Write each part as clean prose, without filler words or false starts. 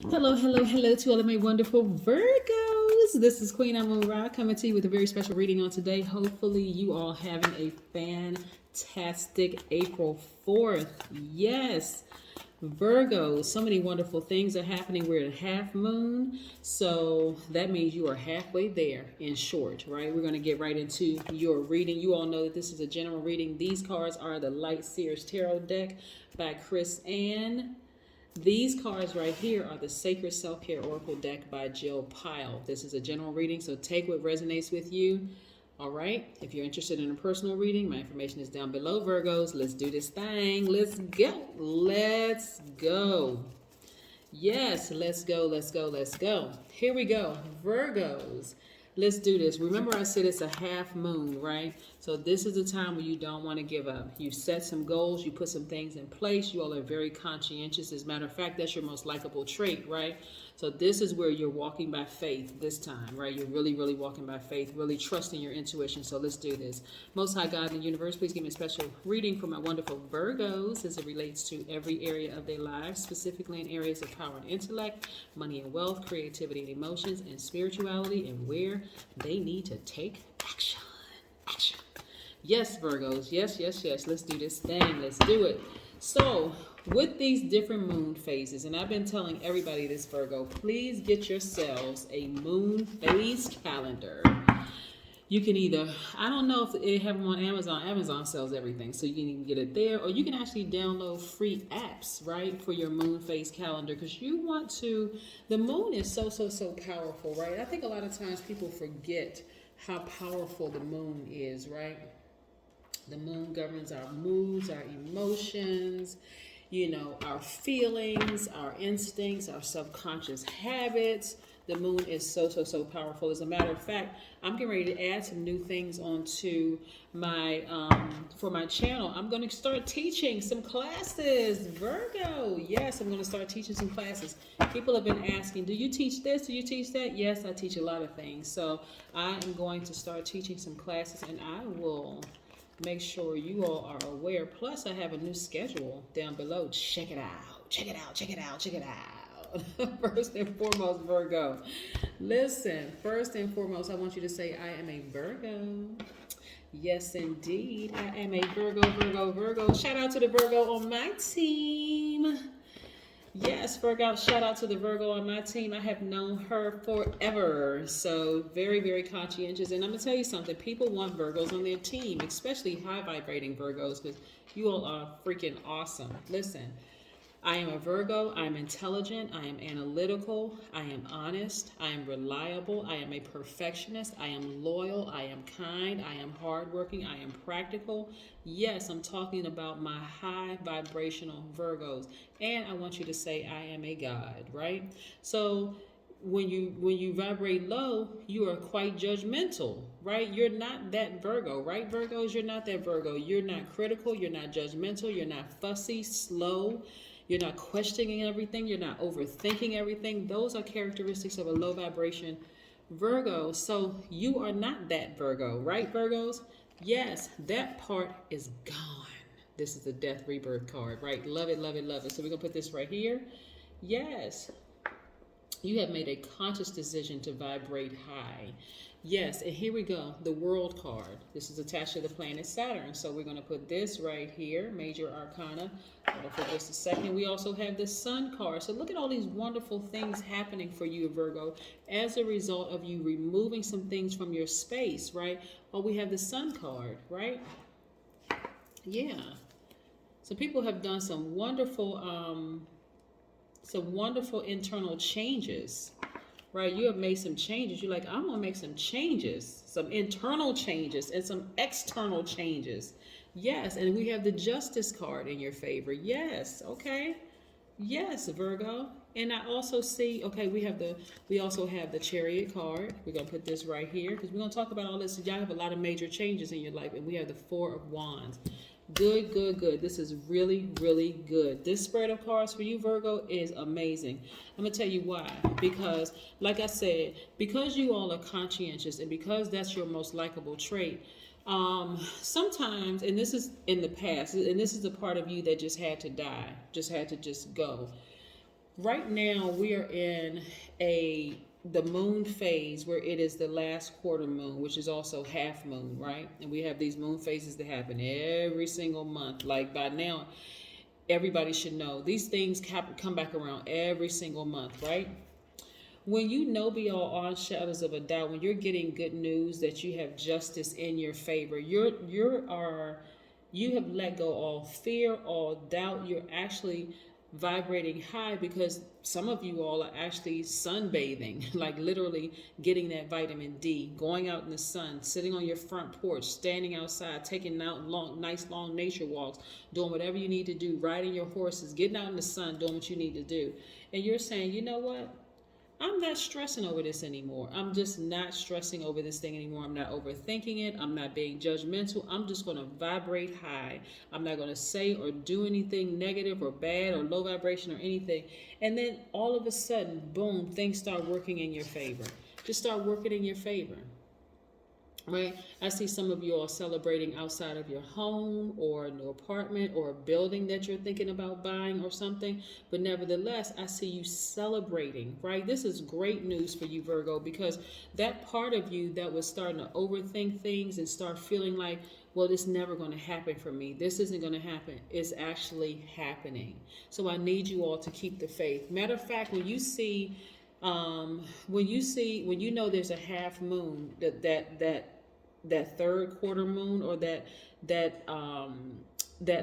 Hello, hello, hello to all of my wonderful Virgos. This is Queen Amun Ra coming to you with a very special reading on today. Hopefully, you all having a fantastic April 4th. Yes, Virgos, so many wonderful things are happening. We're at half moon, so that means you are halfway there in short, right? We're going to get right into your reading. You all know that this is a general reading. These cards are the Light Seers Tarot deck by Chris Ann. These cards right here are the Sacred Self-Care Oracle deck by Jill Pyle. This is a general reading, so take what resonates with you. All right. If you're interested in a personal reading, my information is down below, Virgos. Let's do this thing. Let's go. Let's go. Yes, let's go, let's go, let's go. Here we go. Virgos. Let's do this. Remember I said it's a half moon, right? So this is the time when you don't want to give up. You set some goals, you put some things in place. You all are very conscientious. As a matter of fact, that's your most likable trait, right? So this is where you're walking by faith this time, right? You're really, really walking by faith, really trusting your intuition. So let's do this. Most High God in the universe, please give me a special reading for my wonderful Virgos as it relates to every area of their lives, specifically in areas of power and intellect, money and wealth, creativity and emotions, and spirituality, and where they need to take action. Action. Yes, Virgos. Yes, yes, yes. Let's do this thing. Let's do it. So, with these different moon phases, and I've been telling everybody this, Virgo, please get yourselves a moon phase calendar. You can either, I don't know if they have them on Amazon. Amazon sells everything, so you can even get it there, or you can actually download free apps, right, for your moon phase calendar, because you want to, the moon is so, so, so powerful, right? I think a lot of times people forget how powerful the moon is, right? The moon governs our moods, our emotions, our feelings, our instincts, our subconscious habits. The moon is so, so, so powerful. As a matter of fact, I'm getting ready to add some new things onto my, for my channel. I'm going to start teaching some classes. Virgo, yes, I'm going to start teaching some classes. People have been asking, do you teach this? Do you teach that? Yes, I teach a lot of things. So I am going to start teaching some classes, and I will make sure you all are aware. Plus, I have a new schedule down below. Check it out. Check it out. Check it out. Check it out. First and foremost, Virgo. Listen, first and foremost, I want you to say, I am a Virgo. Yes, indeed. I am a Virgo, Virgo, Virgo. Shout out to the Virgo on my team. Yes, Virgo, shout out to the Virgo on my team. I have known her forever. So very, very conscientious. And I'm going to tell you something. People want Virgos on their team, especially high vibrating Virgos, because you all are freaking awesome. Listen, I am a Virgo. I am intelligent. I am analytical. I am honest. I am reliable. I am a perfectionist. I am loyal. I am kind. I am hardworking. I am practical. Yes, I'm talking about my high vibrational Virgos. And I want you to say I am a God, right? So when you vibrate low, you are quite judgmental, right? You're not that Virgo, right? Virgos, you're not that Virgo. You're not critical. You're not judgmental. You're not fussy, slow. You're not questioning everything. You're not overthinking everything. Those are characteristics of a low vibration Virgo. So you are not that Virgo, right, Virgos? Yes, that part is gone. This is the death rebirth card, right? Love it, love it, love it. So we're going to put this right here. Yes, you have made a conscious decision to vibrate high. Yes, and here we go, the World card. This is attached to the planet Saturn. So we're going to put this right here, Major Arcana. For just a second. We also have the Sun card. So look at all these wonderful things happening for you, Virgo, as a result of you removing some things from your space, right? Oh, we have the Sun card, right? Yeah. So people have done some wonderful internal changes, right? You have made some changes. You're like, I'm going to make some changes, some internal changes and some external changes. Yes, and we have the Justice card in your favor. Yes, okay. Yes, Virgo. And I also see, okay, we also have the Chariot card. We're going to put this right here because we're going to talk about all this. Y'all have a lot of major changes in your life, and we have the Four of Wands. Good, good, good. This is really, really good. This spread of cards for you, Virgo, is amazing. I'm going to tell you why. Because, like I said, because you all are conscientious and because that's your most likable trait, sometimes, and this is in the past, and this is the part of you that just had to die, just had to just go. Right now we are in the moon phase where it is the last quarter moon, which is also half moon, right? And we have these moon phases that happen every single month. Like by now, everybody should know these things come back around every single month, right? When you know beyond all shadows of a doubt, when you're getting good news that you have justice in your favor, you have let go all fear, all doubt. You're actually vibrating high because some of you all are actually sunbathing, like literally getting that vitamin D, going out in the sun, sitting on your front porch, standing outside, taking out nice long nature walks, doing whatever you need to do, riding your horses, getting out in the sun, doing what you need to do. And you're saying, you know what? I'm not stressing over this anymore. I'm just not stressing over this thing anymore. I'm not overthinking it. I'm not being judgmental. I'm just going to vibrate high. I'm not going to say or do anything negative or bad or low vibration or anything. And then all of a sudden, boom, things start working in your favor. Just start working in your favor. Right? I see some of you all celebrating outside of your home or a new apartment or a building that you're thinking about buying or something. But nevertheless, I see you celebrating, right? This is great news for you, Virgo, because that part of you that was starting to overthink things and start feeling like, well, this is never going to happen for me, this isn't going to happen, is actually happening. So I need you all to keep the faith. Matter of fact, when you know there's a half moon, that third quarter moon or that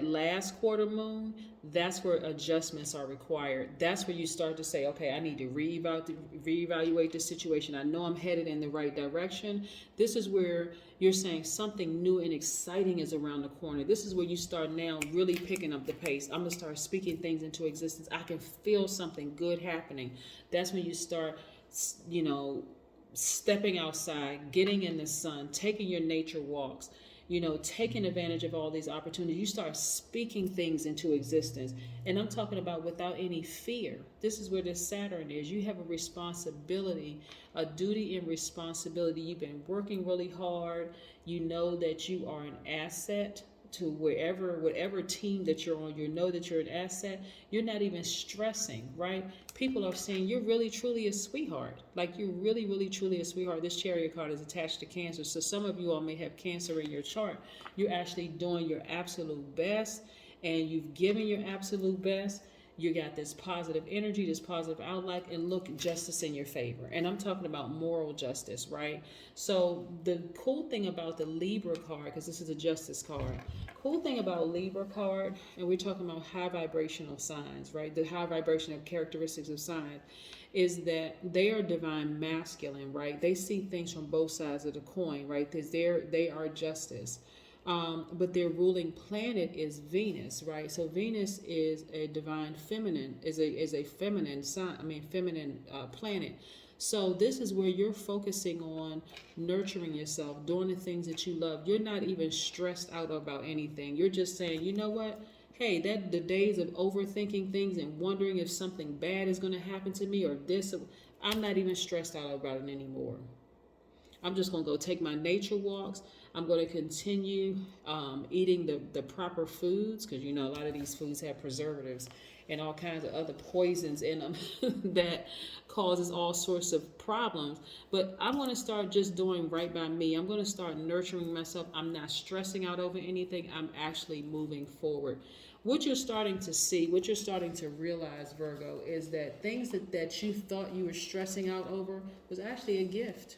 last quarter moon, that's where adjustments are required. That's where you start to say, okay, I need to reevaluate the situation. I know I'm headed in the right direction. This is where you're saying something new and exciting is around the corner. This is where you start now really picking up the pace. I'm going to start speaking things into existence. I can feel something good happening. That's when you start, stepping outside, getting in the sun, taking your nature walks, taking advantage of all these opportunities. You start speaking things into existence. And I'm talking about without any fear. This is where this Saturn is. You have a responsibility, a duty and responsibility. You've been working really hard. You know that you are an asset to whatever team that you're on. You know that you're an asset. You're not even stressing, right? People are saying you're really truly a sweetheart. Like you're really, really truly a sweetheart. This Chariot card is attached to Cancer. So some of you all may have Cancer in your chart. You're actually doing your absolute best and you've given your absolute best. You got this positive energy, this positive outlook, and look, justice in your favor. And I'm talking about moral justice, right? So the cool thing about the Libra card, because this is a justice card, cool thing about Libra card, and we're talking about high vibrational signs, right? The high vibrational characteristics of signs is that they are divine masculine, right? They see things from both sides of the coin, right? Because they are justice. But their ruling planet is Venus, right? So Venus is a divine feminine, is a feminine sign. Feminine planet. So this is where you're focusing on nurturing yourself, doing the things that you love. You're not even stressed out about anything. You're just saying, you know what? Hey, the days of overthinking things and wondering if something bad is going to happen to me or this, I'm not even stressed out about it anymore. I'm just going to go take my nature walks. I'm going to continue eating the proper foods because, a lot of these foods have preservatives and all kinds of other poisons in them that causes all sorts of problems. But I'm going to start just doing right by me. I'm going to start nurturing myself. I'm not stressing out over anything. I'm actually moving forward. What you're starting to see, what you're starting to realize, Virgo, is that things that you thought you were stressing out over was actually a gift.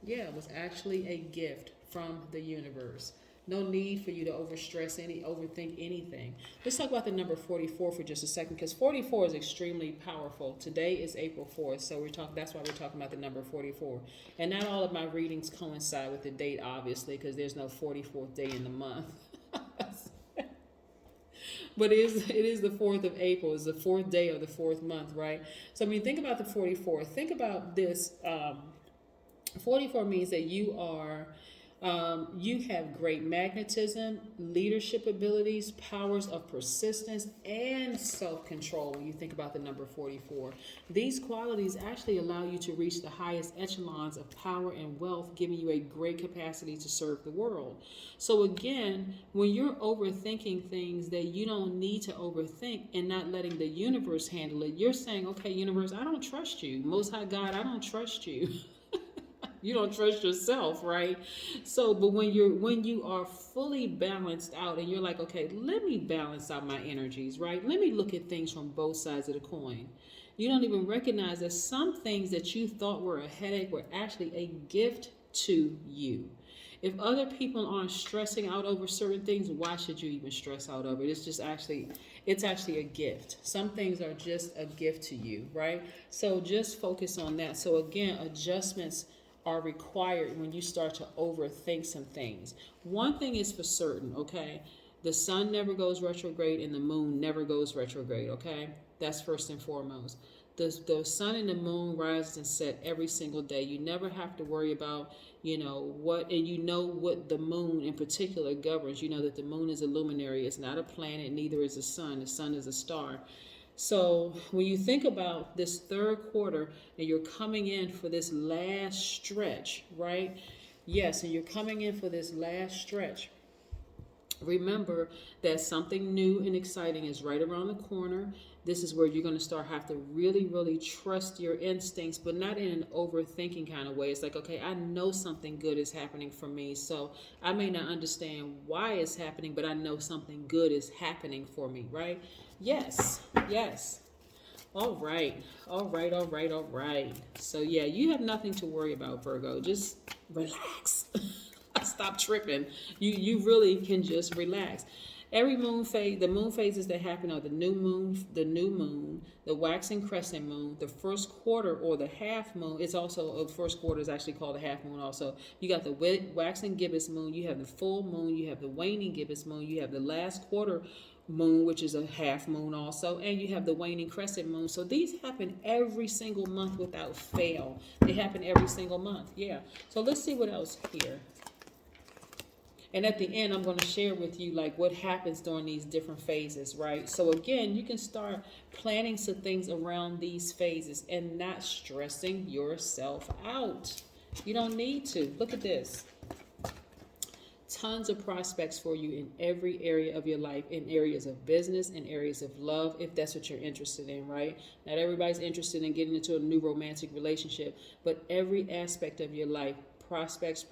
Yeah, it was actually a gift from the universe. No need for you to overthink anything. Let's talk about the number 44 for just a second, because 44 is extremely powerful. Today is April 4th, so that's why we're talking about the number 44. And not all of my readings coincide with the date, obviously, because there's no 44th day in the month. But it is the 4th of April. It's the 4th day of the 4th month, right? So, think about the 44. Think about this. 44 means that you are You have great magnetism, leadership abilities, powers of persistence, and self control when you think about the number 44. These qualities actually allow you to reach the highest echelons of power and wealth, giving you a great capacity to serve the world. So, again, when you're overthinking things that you don't need to overthink and not letting the universe handle it, you're saying, okay, universe, I don't trust you. Most High God, I don't trust you. You don't trust yourself, right? So, but when you are fully balanced out and you're like, okay, let me balance out my energies, right? Let me look at things from both sides of the coin. You don't even recognize that some things that you thought were a headache were actually a gift to you. If other people aren't stressing out over certain things, why should you even stress out over it? It's actually a gift. Some things are just a gift to you, right? So just focus on that. So again, adjustments are required when you start to overthink some things. One thing is for certain, okay? The sun never goes retrograde and the moon never goes retrograde, okay? That's first and foremost. The sun and the moon rises and set every single day. You never have to worry about, what the moon in particular governs. You know that the moon is a luminary. It's not a planet, neither is the sun. The sun is a star. So when you think about this third quarter and you're coming in for this last stretch, right? Yes, and you're coming in for this last stretch. Remember that something new and exciting is right around the corner. This is where you're going to have to really, really trust your instincts, but not in an overthinking kind of way. It's like, okay, I know something good is happening for me. So I may not understand why it's happening, but I know something good is happening for me, right? Yes, yes. All right, all right, all right, all right. So yeah, you have nothing to worry about, Virgo. Just relax. Stop tripping. You really can just relax. Every moon phase, the moon phases that happen are the new moon, the waxing crescent moon, the first quarter or the half moon. It's also the first quarter is actually called a half moon. Also, you got the waxing gibbous moon, you have the full moon, you have the waning gibbous moon, you have the last quarter moon, which is a half moon also, and you have the waning crescent moon. So these happen every single month without fail. They happen every single month. Yeah. So let's see what else here. And at the end, I'm going to share with you like what happens during these different phases, right? So again, you can start planning some things around these phases and not stressing yourself out. You don't need to. Look at this. Tons of prospects for you in every area of your life, in areas of business, in areas of love, if that's what you're interested in, right? Not everybody's interested in getting into a new romantic relationship, but every aspect of your life, prospects,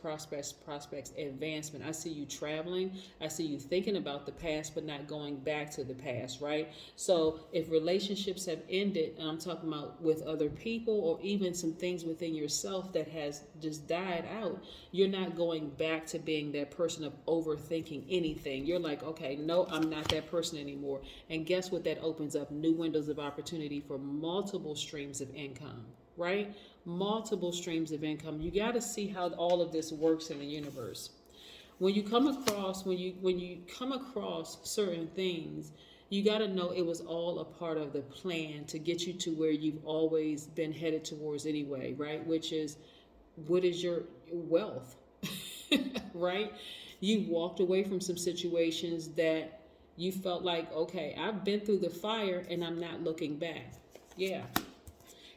advancement. I see you traveling. I see you thinking about the past, but not going back to the past, right? So if relationships have ended, and I'm talking about with other people or even some things within yourself that has just died out, you're not going back to being that person of overthinking anything. You're like, okay, no, I'm not that person anymore. And guess what? That opens up new windows of opportunity for multiple streams of income, right? Multiple streams of income. You got to see how all of this works in the universe. When you come across certain things, you got to know it was all a part of the plan to get you to where you've always been headed towards anyway, right? Which is, what is your wealth, right? You walked away from some situations that you felt like, okay, I've been through the fire and I'm not looking back. Yeah.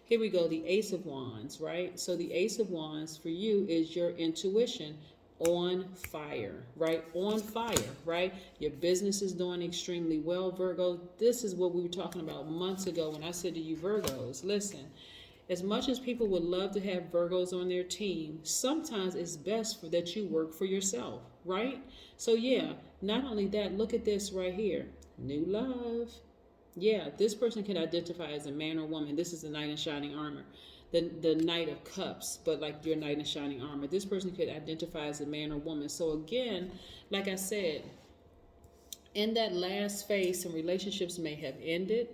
Here we go, the Ace of Wands, right? So the Ace of Wands for you is your intuition on fire, right? On fire, right? Your business is doing extremely well, Virgo. This is what we were talking about months ago when I said to you, Virgos, listen, as much as people would love to have Virgos on their team, sometimes it's best that you work for yourself, right? So yeah, not only that, look at this right here, new love. Yeah, this person can identify as a man or woman. This is the Knight in Shining Armor, the Knight of Cups, but like your Knight in Shining Armor. This person could identify as a man or woman. So again, like I said, in that last phase, some relationships may have ended.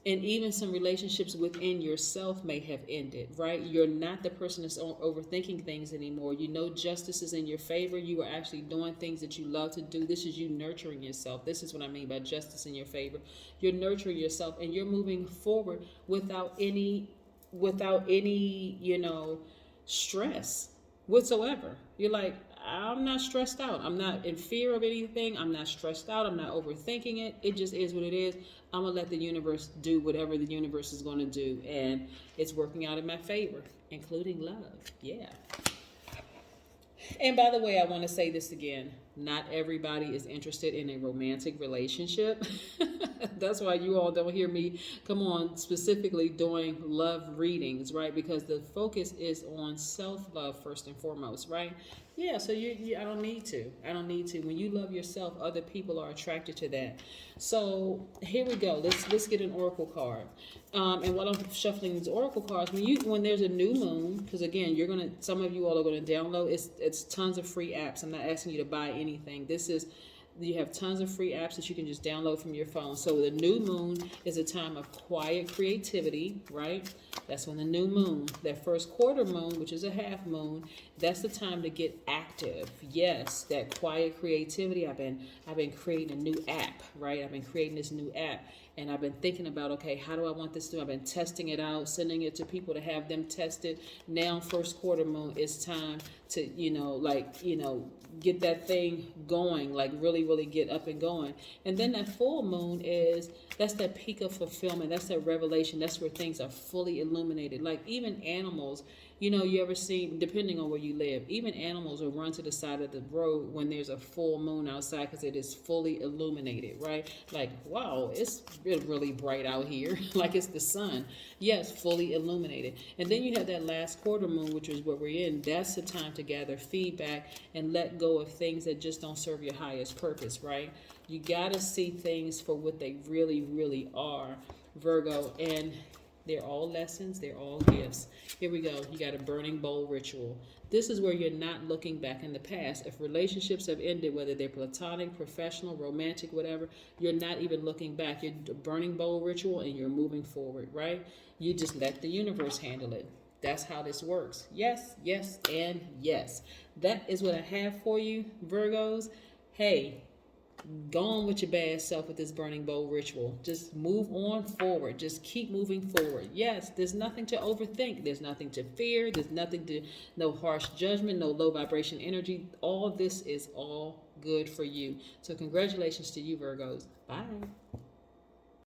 And even some relationships within yourself may have ended, right? You're not the person that's overthinking things anymore. You know justice is in your favor. You are actually doing things that you love to do. This is you nurturing yourself. This is what I mean by justice in your favor. You're nurturing yourself and you're moving forward without any, stress whatsoever. You're like, I'm not stressed out. I'm not in fear of anything. I'm not stressed out. I'm not overthinking it. It just is what it is. I'm going to let the universe do whatever the universe is going to do. And it's working out in my favor, including love. Yeah. And by the way, I want to say this again. Not everybody is interested in a romantic relationship. That's why you all don't hear me come on specifically doing love readings, right? Because the focus is on self-love first and foremost, right? Yeah, so I don't need to. I don't need to. When you love yourself, other people are attracted to that. So here we go. Let's get an oracle card. And while I'm shuffling these oracle cards, when there's a new moon, because again, some of you all are gonna download. It's tons of free apps. I'm not asking you to buy anything. You have tons of free apps that you can just download from your phone. So the new moon is a time of quiet creativity, right? That's when the new moon, that first quarter moon, which is a half moon, that's the time to get active. Yes, that quiet creativity. I've been creating a new app, right? I've been creating this new app. And I've been thinking about, okay, how do I want this to? I've been testing it out, sending it to people to have them tested. Now, first quarter moon, it's time to, get that thing going, like really, really get up and going. And then that full moon that's that peak of fulfillment. That's that revelation. That's where things are fully illuminated. Like even animals, you ever see, depending on where you live, even animals will run to the side of the road when there's a full moon outside because it is fully illuminated, right? Like, wow, it's really bright out here. Like it's the sun. Yes, fully illuminated. And then you have that last quarter moon, which is what we're in. That's the time to gather feedback and let go of things that just don't serve your highest purpose, right? You got to see things for what they really, really are, Virgo. And they're all lessons. They're all gifts. Here we go. You got a burning bowl ritual. This is where you're not looking back in the past. If relationships have ended, whether they're platonic, professional, romantic, whatever, you're not even looking back. You're a burning bowl ritual and you're moving forward, right? You just let the universe handle it. That's how this works. Yes, yes, and yes. That is what I have for you, Virgos. Hey, go on with your bad self with this burning bowl ritual. Just move on forward. Just keep moving forward. Yes, there's nothing to overthink. There's nothing to fear. There's no harsh judgment, no low vibration energy. All this is all good for you. So congratulations to you, Virgos. Bye.